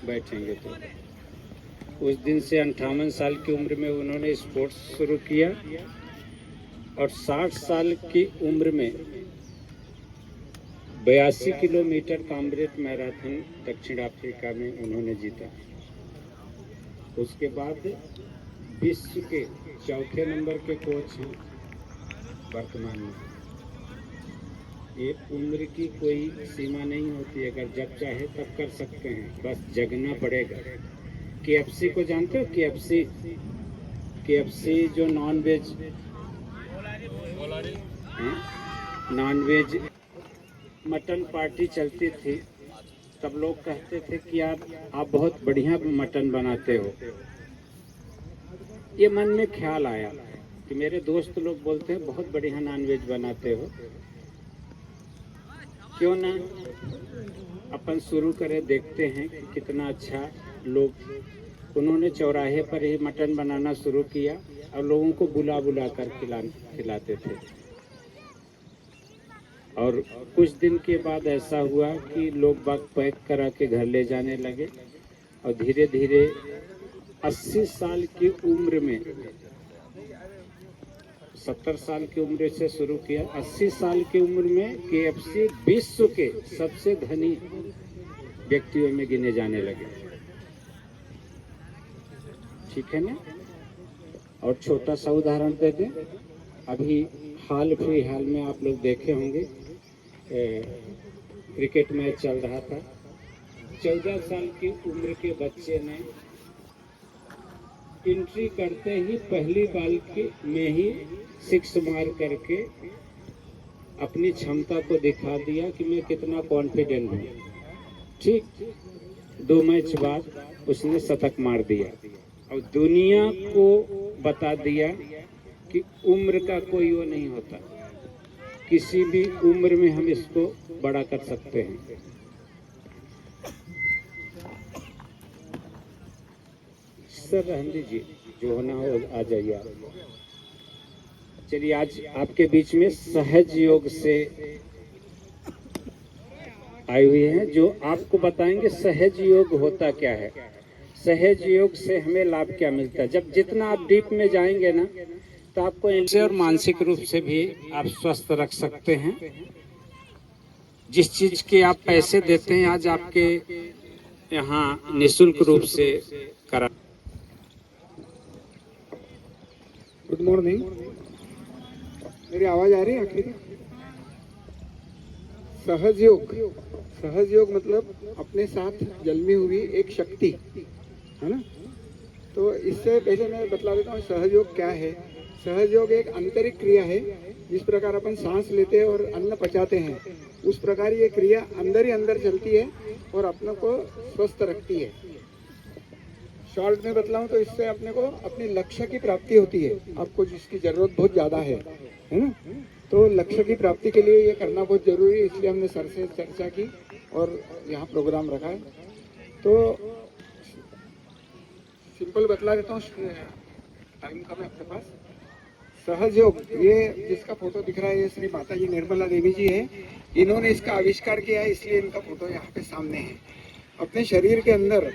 बैठेंगे तो। उस दिन से 58 साल की उम्र में उन्होंने स्पोर्ट्स शुरू किया और 60 साल की उम्र में 82 किलोमीटर काम्ब्रेज मैराथन दक्षिण अफ्रीका में उन्होंने जीता। उसके बाद विश्व के चौथे नंबर के कोच हैं वर्तमान में। ये उम्र की कोई सीमा नहीं होती, अगर जब चाहे तब कर सकते हैं, बस जगना पड़ेगा। KFC को जानते हो? KFC जो नॉन वेज मटन पार्टी चलती थी, तब लोग कहते थे कि आप बहुत बढ़िया मटन बनाते हो। ये मन में ख्याल आया कि मेरे दोस्त लोग बोलते हैं बहुत बढ़िया नॉनवेज बनाते हो, क्यों ना अपन शुरू करें, देखते हैं कि कितना अच्छा लोग। उन्होंने चौराहे पर ही मटन बनाना शुरू किया और लोगों को बुला बुला कर खिलाते थे। और कुछ दिन के बाद ऐसा हुआ कि लोग बाग पैक करा के घर ले जाने लगे और धीरे धीरे 80 साल की उम्र में, 70 साल की उम्र से शुरू किया, 80 साल की उम्र में KFC विश्व के सबसे धनी व्यक्तियों में गिने जाने लगे। ठीक है ना? और छोटा सा उदाहरण दे दें, अभी हाल में आप लोग देखे होंगे क्रिकेट मैच चल रहा था। 14 साल की उम्र के बच्चे ने एंट्री करते ही पहली बॉल में ही 6 मार करके अपनी क्षमता को दिखा दिया कि मैं कितना कॉन्फिडेंट हूँ। ठीक 2 मैच बाद उसने शतक मार दिया और दुनिया को बता दिया कि उम्र का कोई वो नहीं होता, किसी भी उम्र में हम इसको बड़ा कर सकते हैं। सर रहने दीजिए, जो होना हो आ जाइए आप। चलिए, आज आपके बीच में सहज योग से आई हुई है, जो आपको बताएंगे सहज योग होता क्या है, सहज योग से हमें लाभ क्या मिलता है। जब जितना आप डीप में जाएंगे ना, तो आपको इनसे और मानसिक रूप से भी आप स्वस्थ रख सकते हैं। जिस चीज के आप पैसे देते हैं, आज आपके यहाँ निःशुल्क रूप से करा। गुड मॉर्निंग, मेरी आवाज आ रही है आखिर? सहज योग मतलब अपने साथ जन्मी हुई एक शक्ति है ना। तो इससे पहले मैं बतला देता हूँ सहज योग क्या है। सहज योग एक आंतरिक क्रिया है। जिस प्रकार अपन सांस लेते हैं और अन्न पचाते हैं, उस प्रकार ये क्रिया अंदर ही अंदर चलती है और अपने को स्वस्थ रखती है। शॉर्ट में बतलाऊं तो इससे अपने को अपने लक्ष्य की प्राप्ति होती है, आपको जिसकी जरूरत बहुत ज्यादा है ना। तो लक्ष्य की प्राप्ति के लिए ये करना बहुत जरूरी है, इसलिए हमने सर से चर्चा की और यहाँ प्रोग्राम रखा है। तो सिंपल बतला देता हूँ, टाइम कम है अपने पास। सहज योग, ये जिसका फोटो दिख रहा है, ये श्री माता जी निर्मला देवी जी है। इन्होंने इसका आविष्कार किया है, इसलिए इनका फोटो यहाँ पे सामने है। अपने शरीर के अंदर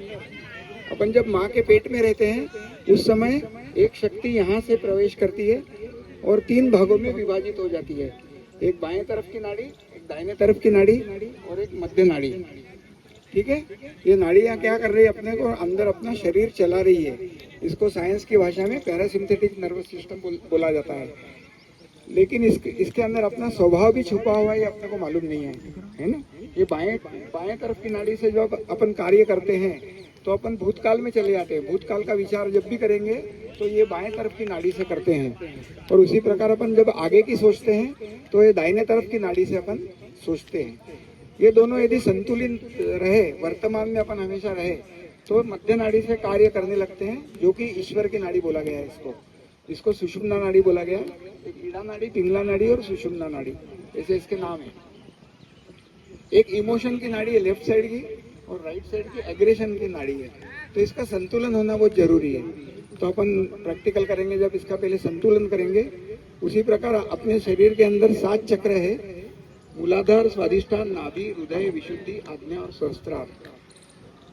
अपन जब माँ के पेट में रहते हैं, उस समय एक शक्ति यहाँ से प्रवेश करती है और 3 भागों में विभाजित हो जाती है। एक बाएं तरफ की नाड़ी, एक दाहिने तरफ की नाड़ी और एक मध्य नाड़ी। ठीक है, ये नाड़ियाँ क्या कर रही है, अपने को अंदर अपना शरीर चला रही है। इसको साइंस की भाषा में पैरासिम्पैथिक नर्वस सिस्टम बोला जाता है। लेकिन इसके अंदर अपना स्वभाव भी छुपा हुआ है, ये अपने को मालूम नहीं है ना। ये बाएं तरफ की नाड़ी से जो अपन कार्य करते हैं, तो अपन भूतकाल में चले जाते हैं। भूतकाल का विचार जब भी करेंगे तो ये बाएं तरफ की नाड़ी से करते हैं, और उसी प्रकार अपन जब आगे की सोचते हैं तो ये दाहिने तरफ की नाड़ी से अपन सोचते हैं। ये दोनों यदि संतुलित रहे, वर्तमान में अपन हमेशा रहे, तो मध्य नाड़ी से कार्य करने लगते हैं, जो कि ईश्वर की नाड़ी बोला गया है। इसको सुषुम्ना नाड़ी बोला गया। एक ईड़ा नाड़ी, पिंगला नाड़ी और सुषुम्ना नाड़ी, ऐसे इसके नाम है। एक इमोशन की नाड़ी है लेफ्ट साइड की, और राइट साइड की एग्रेशन की नाड़ी है। तो इसका संतुलन होना बहुत जरूरी है। तो अपन प्रैक्टिकल करेंगे, जब इसका पहले संतुलन करेंगे। उसी प्रकार अपने शरीर के अंदर 7 चक्र है, मूलाधार, स्वादिष्ठान, नाभि, हृदय, विशुद्धि, आज्ञा और सहस्त्रार।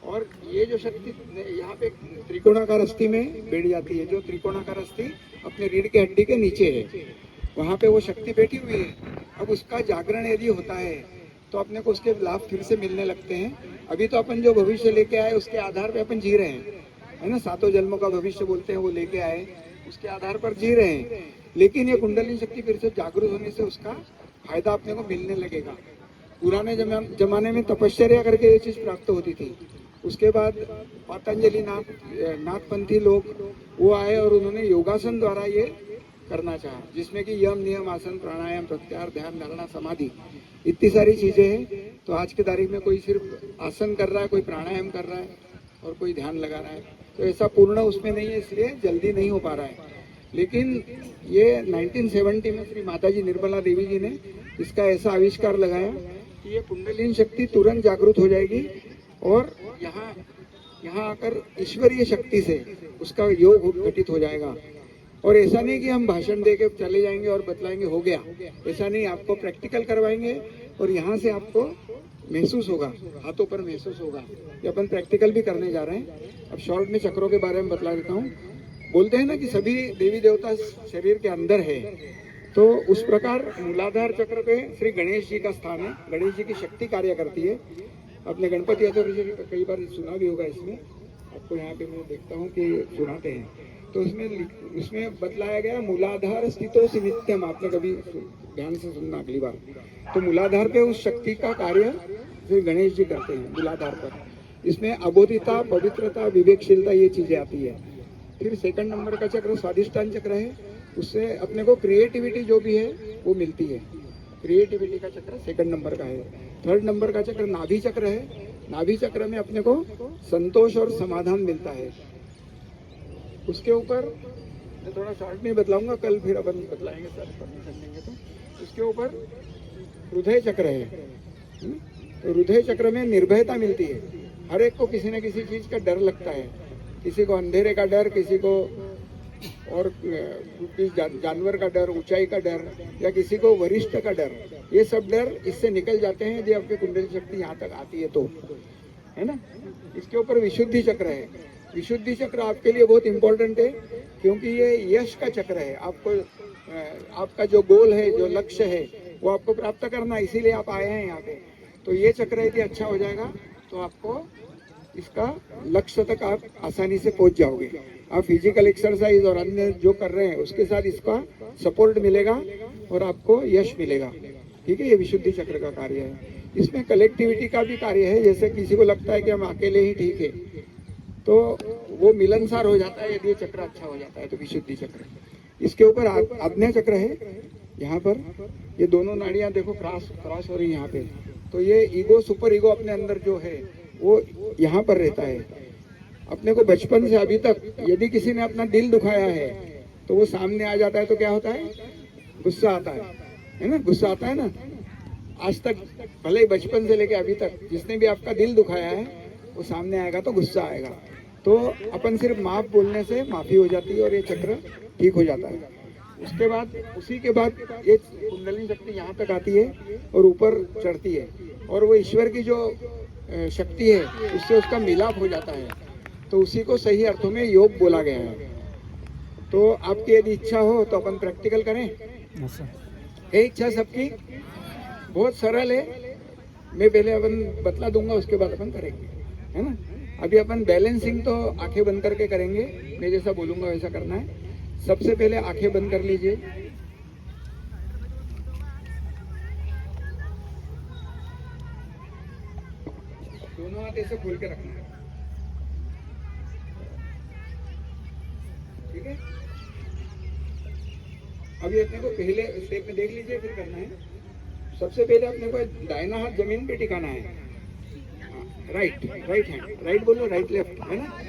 और ये जो शक्ति यहाँ पे त्रिकोणाकार अस्थि में बैठ जाती है, जो त्रिकोणाकार अस्थि अपने रीढ़ की हड्डी के नीचे है, वहाँ पे वो शक्ति बैठी हुई है। अब उसका जागरण यदि होता है तो अपने को उसके लाभ फिर से मिलने लगते हैं। अभी तो अपन जो भविष्य लेके आए उसके आधार पे अपन जी रहे हैं, है ना, 7 जन्मों का भविष्य बोलते हैं, वो लेके आए, उसके आधार पर जी रहे हैं। लेकिन ये कुंडलिनी शक्ति फिर से जागरूक होने से उसका फायदा अपने को मिलने लगेगा। पुराने जमाने में तपश्चर्या करके ये चीज प्राप्त होती थी। उसके बाद पतंजलि नाथपंथी लोग वो आए और उन्होंने योगासन द्वारा ये करना चाहा, जिसमें कि यम नियम आसन प्राणायाम प्रत्याहार ध्यान धारणा समाधि इतनी सारी चीजें हैं। तो आज की तारीख में कोई सिर्फ आसन कर रहा है, कोई प्राणायाम कर रहा है और कोई ध्यान लगा रहा है, तो ऐसा पूर्ण उसमें नहीं है, इसलिए जल्दी नहीं हो पा रहा है। लेकिन ये 1970 में श्री माताजी निर्मला देवी जी ने इसका ऐसा आविष्कार लगाया कि ये कुंडलिनी शक्ति तुरंत जागृत हो जाएगी और यहाँ आकर ईश्वरीय शक्ति से उसका योग घटित हो जाएगा। और ऐसा नहीं कि हम भाषण दे के चले जाएंगे और बतलाएंगे हो गया, ऐसा नहीं, आपको प्रैक्टिकल करवाएंगे और यहाँ से आपको महसूस होगा, हाथों पर महसूस होगा। ये अपन प्रैक्टिकल भी करने जा रहे हैं। अब शॉर्ट में चक्रों के बारे में बतला देता हूँ। बोलते हैं ना कि सभी देवी देवता शरीर के अंदर है, तो उस प्रकार मूलाधार चक्र पे श्री गणेश जी का स्थान है। गणेश जी की शक्ति कार्य करती है। अपने गणपति चतुर्थी कई बार सुना भी होगा, इसमें आपको यहाँ पे मैं देखता हूँ कि सुनाते हैं। तो उसमें बतलाया गया मूलाधार स्थितो नित्यम, आपने कभी ध्यान से सुनना अगली बार। तो मूलाधार पे उस शक्ति का कार्य श्री गणेश जी करते हैं मूलाधार पर। इसमें अबोधिता, पवित्रता, विवेकशीलता ये चीजें आती है। फिर सेकंड नंबर का चक्र स्वादिष्टान चक्र है, उससे अपने को क्रिएटिविटी जो भी है वो मिलती है। क्रिएटिविटी का चक्र सेकंड नंबर का है। थर्ड नंबर का चक्र नाभि चक्र है। नाभि चक्र में अपने को संतोष और समाधान मिलता है। उसके ऊपर मैं थोड़ा शॉर्ट में बतलाऊंगा, कल फिर अपन बतलाएंगे सर परमिशन देंगे तो। उसके ऊपर हृदय चक्र है। तो हृदय चक्र में निर्भयता मिलती है। हर एक को किसी न किसी चीज का डर लगता है, किसी को अंधेरे का डर, किसी को और जानवर का डर, ऊंचाई का डर, या किसी को वरिष्ठ का डर। ये सब डर इससे निकल जाते हैं यदि आपकी कुंडली शक्ति यहाँ तक आती है तो, है ना। इसके ऊपर विशुद्धि चक्र है। विशुद्धि चक्र आपके लिए बहुत इंपॉर्टेंट है, क्योंकि ये यश का चक्र है। आपको आपका जो गोल है, जो लक्ष्य है, वो आपको प्राप्त करना, इसीलिए आप आए हैं यहाँ पे। तो ये चक्र यदि अच्छा हो जाएगा तो आपको इसका लक्ष्य तक आप आसानी से पहुंच जाओगे। आप फिजिकल एक्सरसाइज और अन्य जो कर रहे हैं उसके साथ इसका सपोर्ट मिलेगा और आपको यश मिलेगा। ठीक है, ये विशुद्धि चक्र का कार्य है। इसमें कलेक्टिविटी का भी कार्य है। जैसे किसी को लगता है कि हम अकेले ही ठीक है, तो वो मिलनसार हो जाता है यदि ये चक्र अच्छा हो जाता है, तो विशुद्धि चक्र। इसके ऊपर आज्ञा चक्र है। यहाँ पर ये दोनों नाड़ियां देखो क्रॉस हो रही है यहाँ पे। तो ये ईगो, सुपर ईगो अपने अंदर जो है वो यहाँ पर रहता है। अपने को बचपन से अभी तक यदि किसी ने अपना दिल दुखाया है तो वो सामने आ जाता है, तो क्या होता है, गुस्सा आता है ना, गुस्सा आता है ना। आज तक भले ही बचपन से लेके अभी तक जिसने भी आपका दिल दुखाया है वो सामने आएगा तो गुस्सा आएगा। तो अपन सिर्फ माफ बोलने से माफी हो जाती है और ये चक्र ठीक हो जाता है। उसके बाद उसी के बाद ये कुंडलिनी शक्ति यहाँ तक आती है और ऊपर चढ़ती है, और वो ईश्वर की जो शक्ति है उससे उसका मिलाप हो जाता है। तो उसी को सही अर्थों में योग बोला गया है। तो आपकी यदि इच्छा हो तो अपन प्रैक्टिकल करें। है इच्छा सबकी? बहुत सरल है। मैं पहले अपन बतला दूंगा, उसके बाद अपन करेंगे, है ना। अभी अपन बैलेंसिंग तो आंखें बंद करके करेंगे। मैं जैसा बोलूंगा वैसा करना है। सबसे पहले आंखें बंद कर लीजिए। दोनों हाथ ऐसे खोल के रखना है, ठीक है। अभी अपने को पहले स्टेप में देख लीजिए, फिर करना है। सबसे पहले अपने को दाहिना हाथ जमीन पे टिकाना है। राइट हैंड, राइट बोलो, राइट लेफ्ट, है ना।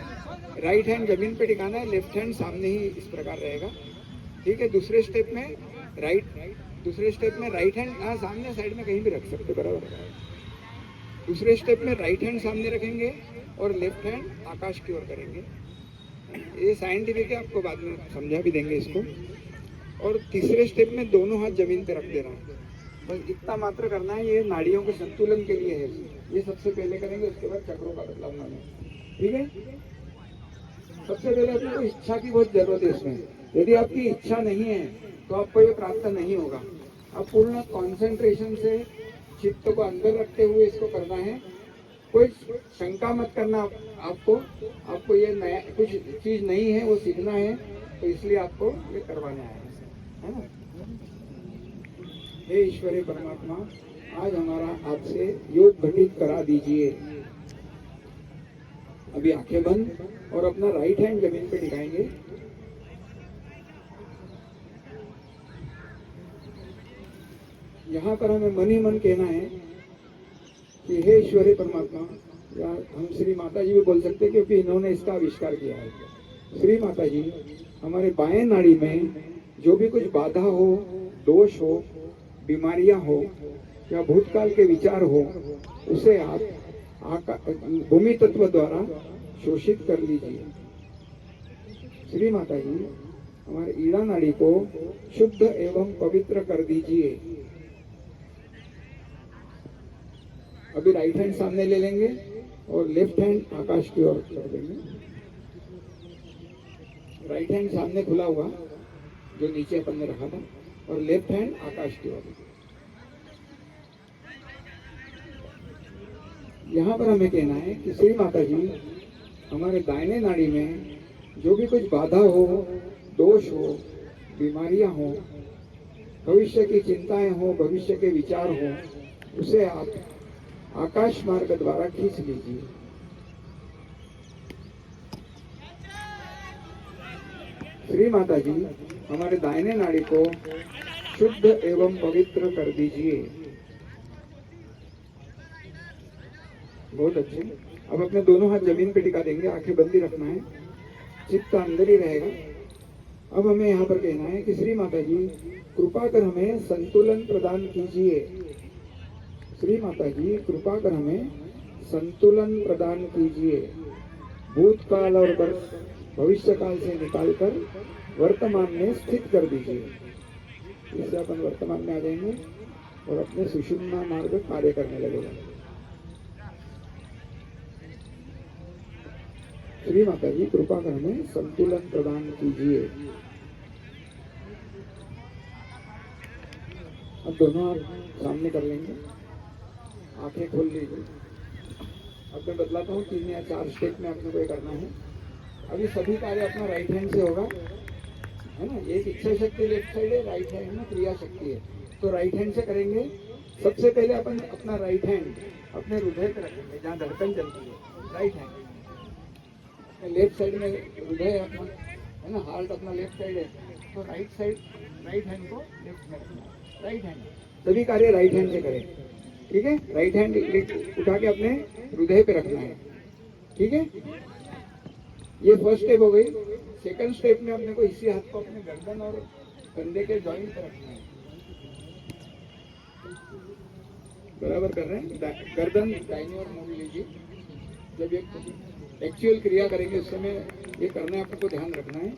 राइट हैंड जमीन पे टिकाना है, लेफ्ट हैंड सामने ही इस प्रकार रहेगा, ठीक है। दूसरे स्टेप में राइट हैंड सामने साइड में कहीं भी रख सकते, बराबर। दूसरे स्टेप में राइट हैंड सामने रखेंगे और लेफ्ट हैंड आकाश की ओर करेंगे। ये साइंटिफिक है, आपको बाद में समझा भी देंगे इसको। और तीसरे स्टेप में दोनों हाथ जमीन पे रख देना है, बस इतना मात्र करना है, ये नाड़ियों के संतुलन के लिए है। ये सबसे पहले करेंगे, उसके बाद चक्रों का बदलाऊंगा मैं, ठीक है। सबसे पहले अपने को इच्छा की बहुत जरूरत है इसमें। यदि आपकी इच्छा नहीं है तो आपको ये प्राप्त नहीं होगा। आप पूर्ण कंसंट्रेशन से चित्त को अंदर रखते हुए इसको करना है। कोई शंका मत करना आपको ये नया कुछ चीज नहीं है, वो सीखना है, तो इसलिए आपको ये करवाने आया है ना। हे ईश्वरी परमात्मा, आज हमारा आपसे योग घटित करा दीजिए। अभी आंखें बंद और अपना राइट हैंड जमीन पे टिकाएंगे। यहाँ पर हमें मन ही मन कहना है कि हे ईश्वरी परमात्मा, या हम श्री माता जी भी बोल सकते हैं क्योंकि इन्होंने इसका आविष्कार किया है। श्री माता जी, हमारे बाएं नाड़ी में जो भी कुछ बाधा हो, दोष हो, बीमारियां हो या भूतकाल के विचार हो, उसे आप भूमि तत्व द्वारा शोषित कर लीजिए। श्री माता जी, हमारे ईड़ा नाड़ी को शुद्ध एवं पवित्र कर दीजिए। अभी राइट हैंड सामने ले लेंगे और लेफ्ट हैंड आकाश की ओर कर देंगे। राइट हैंड सामने खुला हुआ जो नीचे अपन ने रखा था, और लेफ्ट हैंड आकाश की ओर। यहाँ पर हमें कहना है कि श्री माता जी, हमारे दाहिने नाड़ी में जो भी कुछ बाधा हो, दोष हो, बीमारियां हो, भविष्य की चिंताएं हो, भविष्य के विचार हो, उसे आप आकाश मार्ग द्वारा खींच लीजिए। श्री माता जी, हमारे दाहिने नाड़ी को शुद्ध एवं पवित्र कर दीजिए। बहुत अच्छे। अब अपने दोनों हाथ जमीन पे टिका देंगे, आंखें बंद ही रखना है, चित्त अंदर ही रहेगा। अब हमें यहाँ पर कहना है कि श्री माता जी, कृपा कर हमें संतुलन प्रदान कीजिए। श्री माता जी, कृपा कर हमें संतुलन प्रदान कीजिए। भूतकाल और भविष्य काल से निकालकर वर्तमान में स्थित कर दीजिए। इससे अपन वर्तमान में आ जाएंगे और अपने सुषुम्ना मार्ग कार्य करने लगेगा। श्री माता जी, कृपा कर हमें संतुलन प्रदान कीजिए। अब दोनों हाथ सामने कर लेंगे, आंखें खोल लीजिए। अब मैं बतलाता हूँ 3 या 4 स्टेप में आपको ये करना है। अभी सभी कार्य अपना राइट हैंड से होगा, है ना। एक इच्छा शक्ति लेफ्ट साइड है, राइट हैंड में क्रिया शक्ति है, तो राइट हैंड से करेंगे। सबसे पहले अपन अपना राइट हैंड अपने हृदय पे रखेंगे, जहाँ धड़कन चलती है, राइट हैंड। लेफ्ट साइड में हृदय अपना, है ना, हार्ट अपना लेफ्ट साइड है, तो राइट हैंड को लेफ्ट में रखना। राइट हैंड, सभी कार्य राइट हैंड से करें, ठीक है। राइट हैंड उठा के अपने हृदय पे रखना है, ठीक है। ये फर्स्ट स्टेप हो गई। सेकंड स्टेप में अपने को इसी हाथ को अपने गर्दन और कंधे के जॉइंट पे रखना है। बराबर कर रहे हैं। गर्दन दाहिनी ओर मोड़ लीजिए। जब एक एक्चुअल क्रिया करेंगे उस समय ये करना है, आपको ध्यान रखना है।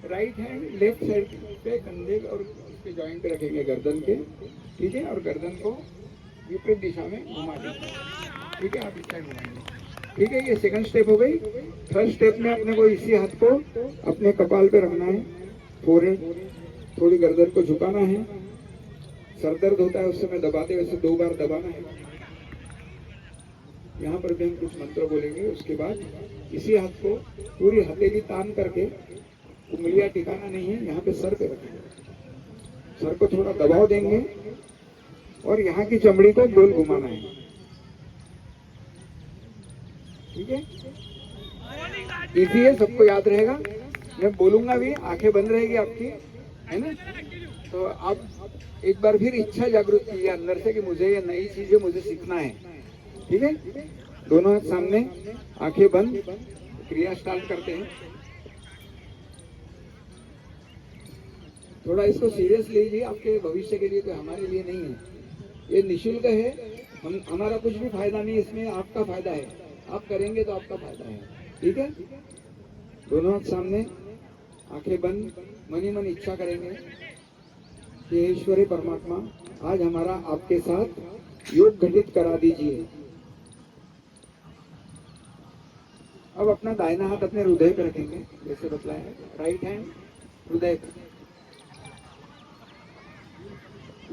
राइट हैंड लेफ्ट साइड पे कंधे और उसके जॉइंट पे रखेंगे गर्दन के, ठीक है। और गर्दन को विपरीत दिशा में घुमा देंगे, ठीक है। आप इस साइड घुमाएंगे, ठीक है। ये सेकंड स्टेप हो गई। थर्ड स्टेप में अपने को इसी हाथ को अपने कपाल पे रखना है, फोरहेड, थोड़ी गर्दन को झुकाना है। सर दर्द होता है उस समय दबाते वैसे 2 बार दबाना है। यहाँ पर भी हम कुछ मंत्र बोलेंगे। उसके बाद इसी हाथ को पूरी हथेली तान करके, उंगलियां टिकाना नहीं है, यहाँ पे सर पे रखेंगे। सर को थोड़ा दबाव देंगे और यहाँ की चमड़ी को गोल घुमाना है, ठीक है। इजी है, सबको याद रहेगा। मैं बोलूंगा भी, आंखें बंद रहेगी आपकी, है ना। तो आप एक बार फिर इच्छा जागृत कीजिए अंदर से कि मुझे ये नई चीजें मुझे सीखना है, ठीक है। दोनों हाथ सामने, आंखें बंद, क्रिया स्टार्ट करते हैं। थोड़ा इसको सीरियस लीजिए, आपके भविष्य के लिए, तो हमारे लिए नहीं है। ये निःशुल्क है, हमारा कुछ भी फायदा नहीं, इसमें आपका फायदा है। आप करेंगे तो आपका फायदा है, ठीक है। दोनों हाथ सामने, आंखें बंद, मन ही मन इच्छा करेंगे कि ईश्वरी परमात्मा, आज हमारा आपके साथ योग घटित करा दीजिए। अब अपना दाहिना हाथ अपने हृदय पे रखेंगे, जैसे बतलाया है, राइट हैंड हृदय पे।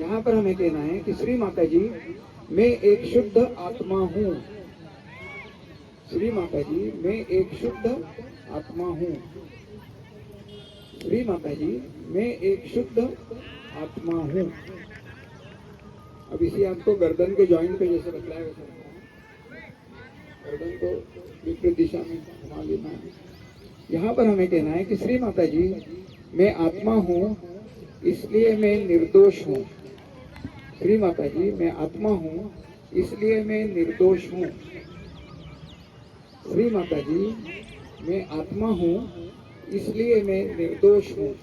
यहाँ पर हमें कहना है कि श्री माता जी, मैं एक शुद्ध आत्मा हूँ। श्री माता जी, मैं एक शुद्ध आत्मा हूँ। श्री माता जी, मैं एक शुद्ध आत्मा हूँ। अब इसी आपको गर्दन के जॉइंट पे जैसे बतलाया वैसे गर्दन को विपरीत दिशा में घुमा लेना है। यहाँ पर हमें कहना है कि श्री माता जी, मैं आत्मा हूँ, इसलिए मैं निर्दोष हूँ। श्री माता जी, मैं आत्मा हूँ, इसलिए मैं निर्दोष हूँ। श्री माता जी, मैं आत्मा हूँ, इसलिए मैं निर्दोष हूँ।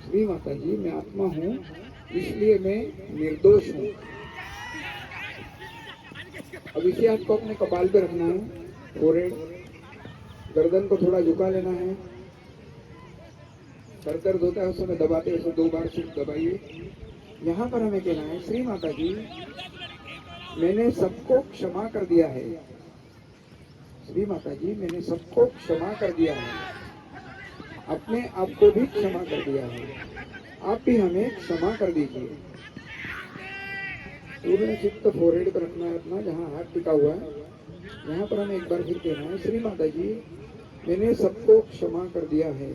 श्री माता जी, मैं आत्मा हूँ, इसलिए मैं निर्दोष हूँ। अब इसी हाथ को अपने कपाल पे रखना है, फोरहेड, गर्दन को थोड़ा झुका लेना है। सर दर्द होता है उस समय दबाते हैं, 2 बार सिर्फ दबाइए। यहाँ पर हमें कहना है, श्री माता जी, मैंने सबको क्षमा कर दिया है। श्री माता जी, मैंने सबको क्षमा कर दिया है, अपने आप को भी क्षमा कर दिया है, आप भी हमें क्षमा कर दीजिए। पूर्ण चित्त फोरहेड पर रखना है अपना, जहाँ हाथ टिका हुआ है। यहाँ पर हमें एक बार फिर कहना है, श्री माता जी, मैंने सबको क्षमा कर दिया है,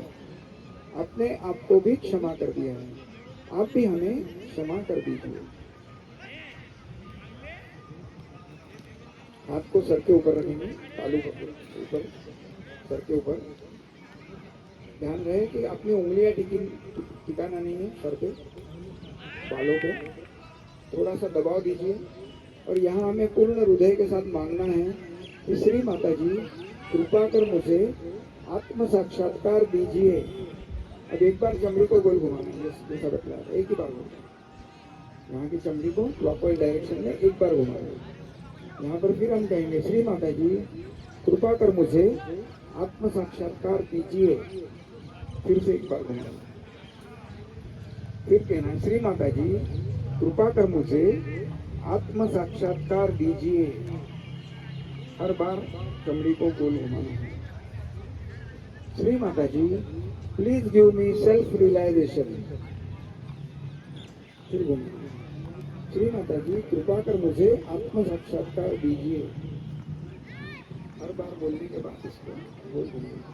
अपने आप को भी क्षमा कर दिया है, आप भी हमें क्षमा कर दीजिए। हाथ को सर के ऊपर रखेंगे, तालू के ऊपर, सर के ऊपर। ध्यान रहे कि अपनी उंगलियां टिकाना नहीं है सर पे, बालों पे। थोड़ा सा दबाव दीजिए और यहाँ हमें पूर्ण हृदय के साथ मांगना है कि श्री माता जी, कृपा कर मुझे आत्म साक्षात्कार दीजिए। अब एक बार चमड़ी को गोल घुमाना है, जैसा बतला, एक ही बार घुमाना। यहाँ की चमड़ी को क्लॉकवाइज डायरेक्शन में एक बार घुमाना। यहाँ पर फिर हम कहेंगे, श्री माता जी, कृपा कर मुझे आत्म साक्षात्कार दीजिए। फिर से एक बार घुमाना। फिर कहना है, श्री माता जी, कृपा कर मुझे आत्म साक्षात्कार दीजिए। हर बार चमड़ी को गोल घुमाना है। Shri Mata ji, please give me self realisation. फिर घुमाना। श्री माता जी, कृपा कर मुझे आत्म साक्षात्कार दीजिए। हर बार बोलने के बाद इसको गोल घुमाना।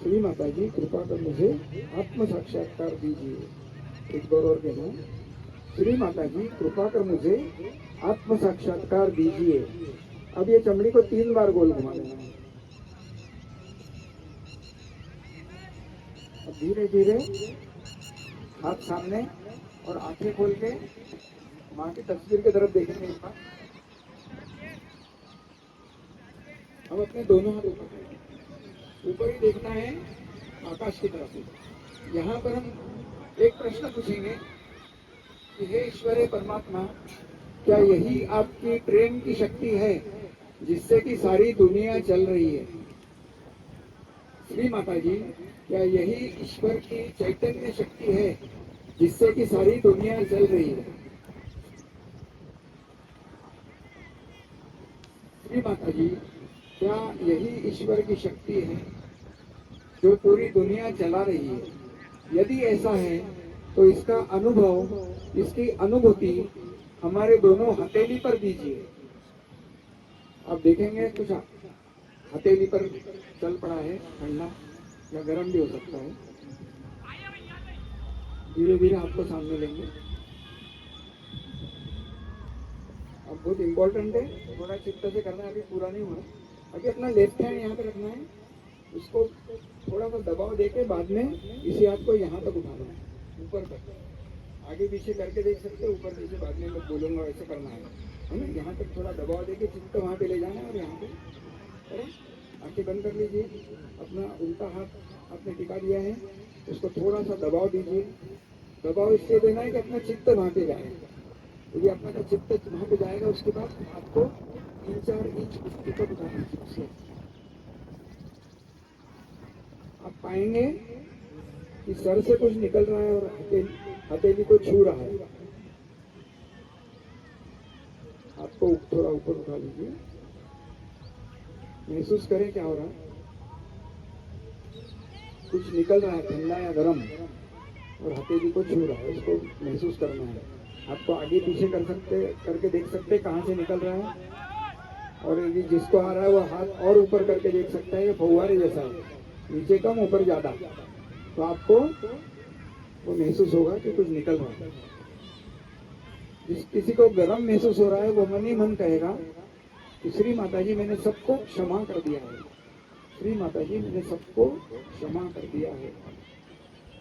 श्री माता जी, कृपा कर मुझे आत्म साक्षात्कार दीजिए। एक बार और कहना, श्री माता जी, कृपा कर मुझे आत्म साक्षात्कार दीजिए। अब ये चमड़ी को 3 बार गोल घुमा देना है। अब धीरे धीरे हाथ सामने और आंखें खोल के माँ की तस्वीर की तरफ देखेंगे एक बार। अब अपने दोनों हाथ ऊपर ही देखना है, आकाश की तरफ। यहाँ पर हम एक प्रश्न पूछेंगे कि हे ईश्वर परमात्मा, क्या यही आपकी प्रेम की शक्ति है जिससे कि सारी दुनिया चल रही है? श्री माता जी, क्या यही ईश्वर की चैतन्य शक्ति है जिससे कि सारी दुनिया चल रही है? श्री माता जी, क्या यही ईश्वर की शक्ति है जो पूरी दुनिया चला रही है? यदि ऐसा है तो इसका अनुभव, इसकी अनुभूति हमारे दोनों हथेली पर दीजिए। आप देखेंगे कुछ हथेली पर चल पड़ा है, ठंडा या गर्म भी हो सकता है। धीरे धीरे आपको सामने लेंगे। अब बहुत इंपॉर्टेंट है, थोड़ा चित्त से करना है, अभी पूरा नहीं हुआ। अभी अपना लेफ्ट हैंड यहाँ पे रखना है, उसको थोड़ा सा दबाव देके बाद में इसी हाथ को यहाँ तक उठाना है, ऊपर तक। आगे पीछे करके देख सकते हैं, ऊपर नीचे बाद में मैं बोलूंगा वैसे करना है ना। यहाँ तक थोड़ा दबाव देके चित्त वहाँ पे ले जाना है और यहाँ पे करें। आंखें बंद कर लीजिए। अपना उल्टा हाथ आपने टिका दिया है, उसको थोड़ा सा दबाव दीजिए। दबाव इसलिए देना है कि अपना चित्त वहाँ पे जाएगा। तो ये अपना चित्त वहाँ पे जाएगा, उसके बाद आपको 3-4 इंच ऊपर उठाना है। आप पाएंगे कि सर से कुछ निकल रहा है और हथेली को छू रहा है। आपको थोड़ा ऊपर उठा लीजिए, महसूस करें क्या हो रहा है। कुछ निकल रहा है ठंडा या गर्म और हथेली को छू रहा है, उसको महसूस करना है। आपको आगे पीछे करके देख सकते हैं कहाँ से निकल रहा है, और यदि जिसको आ रहा है वो हाथ और ऊपर करके देख सकता है। ये फव्वारे जैसा है, नीचे कम ऊपर ज्यादा, तो आपको वो महसूस होगा कि कुछ निकल रहा है। जिस किसी को गर्म महसूस हो रहा है वो मन ही मन कहेगा कि श्री माता जी मैंने सबको क्षमा कर दिया है, श्री माता जी मैंने सबको क्षमा कर दिया है।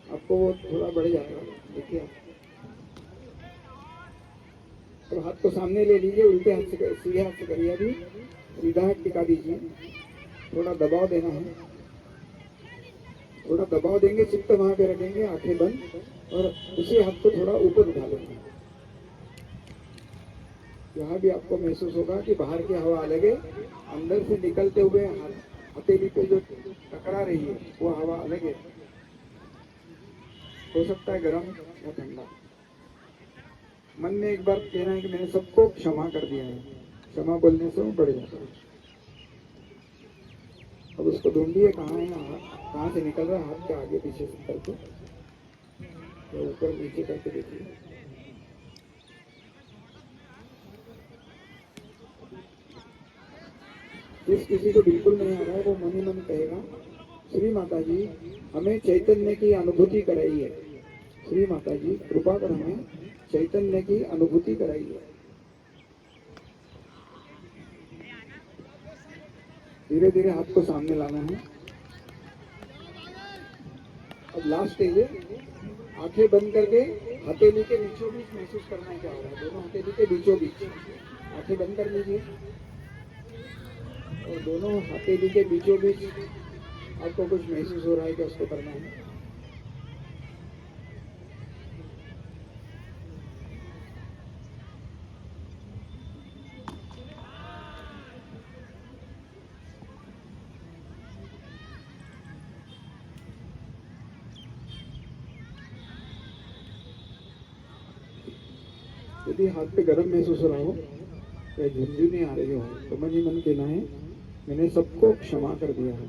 आपको वो थोड़ा बढ़ जाएगा, देखिए आप। तो हाथ को सामने ले लीजिए, उल्टे हाथ से सीधे हाथ से करिए, अभी सीधा हाथ टिका दीजिए। थोड़ा दबाव देना है, थोड़ा दबाव देंगे, चित्त वहां पे रखेंगे, आंखें बंद, और उसी हाथ को थोड़ा ऊपर उठा लेंगे। यहाँ भी आपको महसूस होगा कि बाहर की हवा अलग है, अंदर से निकलते हुए हथेली पे जो टकरा रही है वो हवा अलग है। हो सकता है गर्म या ठंडा। मन में एक बार कहना है कि मैंने सबको क्षमा कर दिया है। क्षमा बोलने से वो बढ़ जाता है। अब उसको ढूंढिए कहाँ है, कहाँ से निकल रहा है, हाथ के आगे पीछे से करके, तो ऊपर नीचे करके देखिए। जिस किसी को बिल्कुल नहीं आ रहा है वो मन ही मन कहेगा श्री माता जी हमें चैतन्य की अनुभूति कराई है, श्री माता जी कृपा कर हमें चैतन्य की अनुभूति कराई है। धीरे धीरे हाथ को सामने लाना है। अब लास्ट स्टेज है, आंखें बंद करके हथेली के बीचों बीच महसूस करना है क्या हो रहा है। दोनों हथेली के बीचों बीच आंखें बंद कर लीजिए, और दोनों हथेली के बीचों बीच आपको कुछ महसूस हो रहा है कि उसको करना है। यदि हाथ पे गर्म महसूस हो रहा हो या झुंझुनी आ रही हो तो मन ही मन कहना है मैंने सबको क्षमा कर दिया है।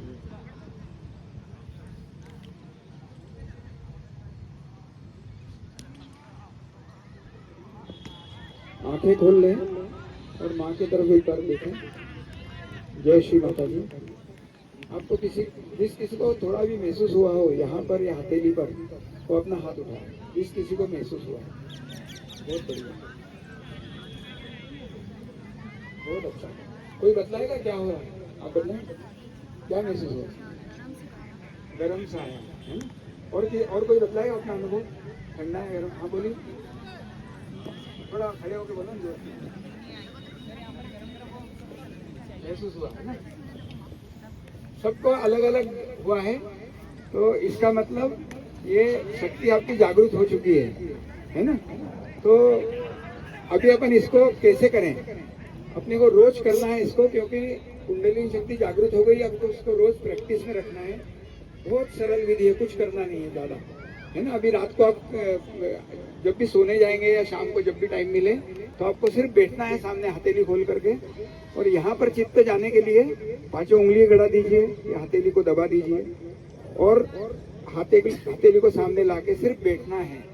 आंखें खोल लें और माँ की तरफ एक बार देखें। जय श्री माता जी। आपको जिस किसी को थोड़ा भी महसूस हुआ हो यहाँ पर या हथेली पर, वो अपना हाथ उठाए। जिस किसी को महसूस हुआ, बहुत बढ़िया, बहुत अच्छा। कोई बतलाएगा क्या हो रहा है, आप बताएं क्या महसूस हो? गरम सा आया है ना? और कोई बतलाएगा अपना अनुभव, ठंडा है गरम? हाँ बोलिए, थोड़ा खड़े होकर बोलो ना। महसूस हुआ है ना? सबको अलग अलग हुआ है, तो इसका मतलब ये शक्ति आपकी जागृत हो चुकी है ना? तो अभी अपन इसको कैसे करें? अपने को रोज करना है इसको, क्योंकि कुंडलिनी शक्ति जागृत हो गई। आपको इसको रोज प्रैक्टिस में रखना है। बहुत सरल विधि है, कुछ करना नहीं है ज्यादा, है ना? अभी रात को आप जब भी सोने जाएंगे या शाम को जब भी टाइम मिले, तो आपको सिर्फ बैठना है सामने हथेली खोल करके, और यहाँ पर चित्त जाने के लिए पांचों उंगली गड़ा दीजिए या हथेली को दबा दीजिए, और हथेली को सामने लाके सिर्फ बैठना है।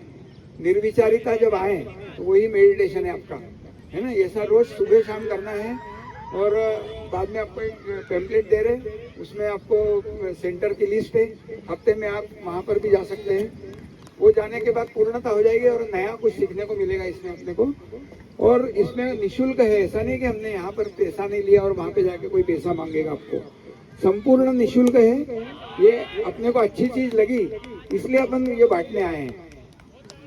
निर्विचारिता जब आए तो वही मेडिटेशन है आपका, है ना? ऐसा रोज सुबह शाम करना है। और बाद में आपको एक टेम्पलेट दे रहे, उसमें आपको सेंटर की लिस्ट है, हफ्ते में आप वहाँ पर भी जा सकते हैं। वो जाने के बाद पूर्णता हो जाएगी और नया कुछ सीखने को मिलेगा इसमें अपने को। और इसमें निःशुल्क है, ऐसा नहीं कि हमने यहाँ पर पैसा नहीं लिया और वहाँ पे जाके कोई पैसा मांगेगा आपको। संपूर्ण निःशुल्क है। ये अपने को अच्छी चीज लगी इसलिए अपन ये बांटने आए हैं।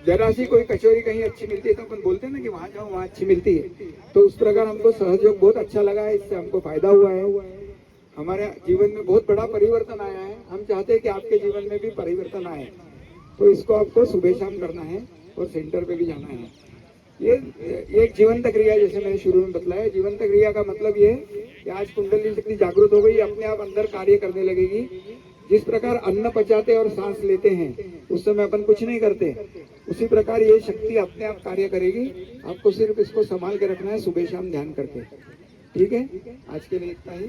जरा सी कोई कचौरी कहीं अच्छी मिलती है तो अपन बोलते हैं ना कि वहाँ जाओ वहाँ अच्छी मिलती है, तो उस प्रकार हमको सहयोग बहुत अच्छा लगा है, इससे हमको फायदा हुआ है। हमारे जीवन में बहुत बड़ा परिवर्तन आया है। हम चाहते हैं कि आपके जीवन में भी परिवर्तन आए, तो इसको आपको सुबह शाम करना है और सेंटर पे भी जाना है। ये एक जीवंत क्रिया, जैसे मैंने शुरू में बतलाया, जीवंत क्रिया का मतलब ये कि आज कुंडलिनी शक्ति जागृत हो गई, अपने आप अंदर कार्य करने लगेगी। जिस प्रकार अन्न पचाते और सांस लेते हैं उस समय अपन कुछ नहीं करते, उसी प्रकार ये शक्ति अपने आप कार्य करेगी। आपको सिर्फ इसको संभाल के रखना है सुबह शाम ध्यान करके। ठीक है, आज के लिए इतना ही।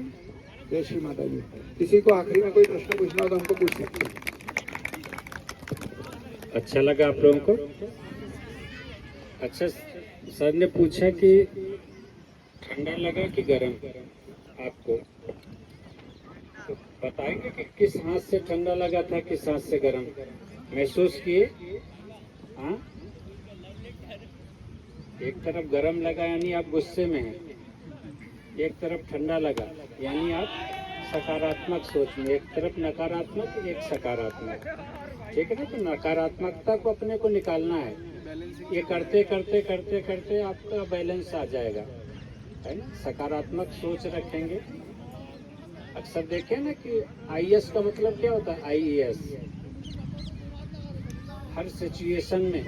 जय श्री माता जी। किसी को आखिरी में कोई प्रश्न पूछना हो तो हमको पूछ सकते हैं। अच्छा लगा आप लोगों को? अच्छा, सर ने पूछा कि ठंडा लगा कि गर्म आपको, तो बताएंगे कि किस हाथ से ठंडा लगा था, किस हाथ से गर्म महसूस किए? हाँ, एक तरफ गर्म लगा यानी आप गुस्से में हैं, एक तरफ ठंडा लगा यानी आप सकारात्मक सोच में, एक तरफ नकारात्मक एक सकारात्मक। ठीक है ना? तो नकारात्मकता को अपने को निकालना है। ये करते करते करते करते आपका बैलेंस आ जाएगा, है ना? सकारात्मक सोच रखेंगे। अक्सर देखें ना कि IS का मतलब क्या होता है? IES, हर सिचुएशन में,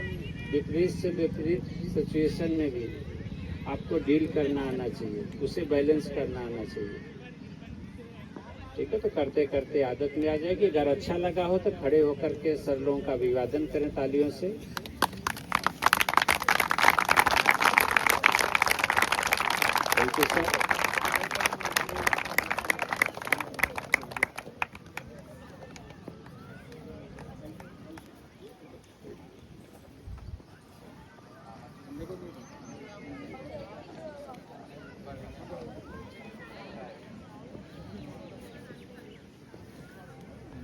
विपरीत से विपरीत सिचुएशन में भी आपको डील करना आना चाहिए, उसे बैलेंस करना आना चाहिए। ठीक है, तो करते करते आदत में आ जाएगी। अगर अच्छा लगा हो तो खड़े होकर के सर लोगों का अभिवादन करें तालियों से। Thank you sir.